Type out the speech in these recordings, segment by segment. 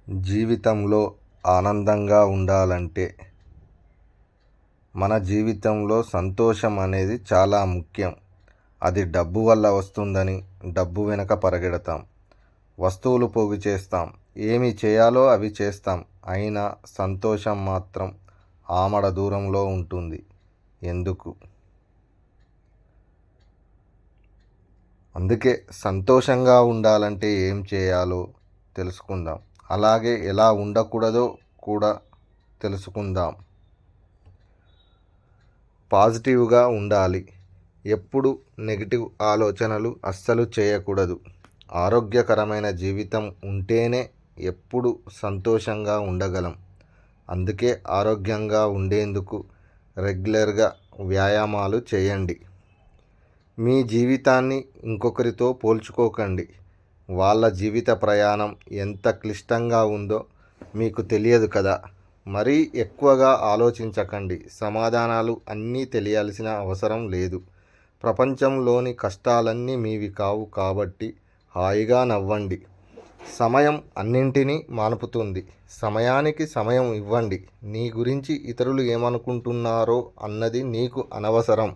జీవితంలో ఆనందంగా ఉండాలంటే మన జీవితంలో సంతోషం అనేది చాలా ముఖ్యం. అది డబ్బు వల్ల వస్తుందని డబ్బు వెనక పరిగెడతాం. వస్తువులు పోగు చేస్తాం. ఏమి చేయాలో అవి చేస్తాం. అయినా సంతోషం మాత్రం ఆమడ దూరంలో ఉంటుంది. ఎందుకు? అందుకే సంతోషంగా ఉండాలంటే ఏం చేయాలో తెలుసుకుందాం. అలాగే ఎలా ఉండకూడదో కూడా తెలుసుకుందాం. పాజిటివ్గా ఉండాలి. ఎప్పుడు నెగిటివ్ ఆలోచనలు అస్సలు చేయకూడదు. ఆరోగ్యకరమైన జీవితం ఉంటేనే ఎప్పుడు సంతోషంగా ఉండగలం. అందుకే ఆరోగ్యంగా ఉండేందుకు రెగ్యులర్గా వ్యాయామాలు చేయండి. మీ జీవితాన్ని ఇంకొకరితో పోల్చుకోకండి. వాళ్ళ జీవిత ప్రయాణం ఎంత క్లిష్టంగా ఉందో మీకు తెలియదు కదా. మరీ ఎక్కువగా ఆలోచించకండి. సమాధానాలు అన్నీ తెలియాల్సిన అవసరం లేదు. ప్రపంచంలోని కష్టాలన్నీ మీవి కావు కాబట్టి హాయిగా నవ్వండి. సమయం అన్నింటినీ మాన్పుతుంది. సమయానికి సమయం ఇవ్వండి. నీ గురించి ఇతరులు ఏమనుకుంటున్నారో అన్నది నీకు అనవసరం.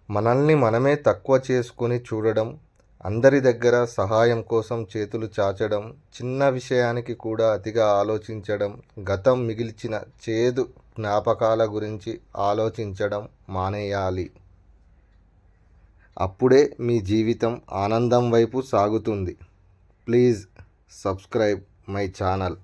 మనల్ని మనమే తక్కువ చేసుకొని చూడడం, అందరి దగ్గర సహాయం కోసం చేతులు చాచడం, చిన్న విషయానికి కూడా అతిగా ఆలోచించడం, గతం మిగిల్చిన చేదు జ్ఞాపకాల గురించి ఆలోచించడం మానేయాలి. అప్పుడే మీ జీవితం ఆనందం వైపు సాగుతుంది. Please subscribe my channel.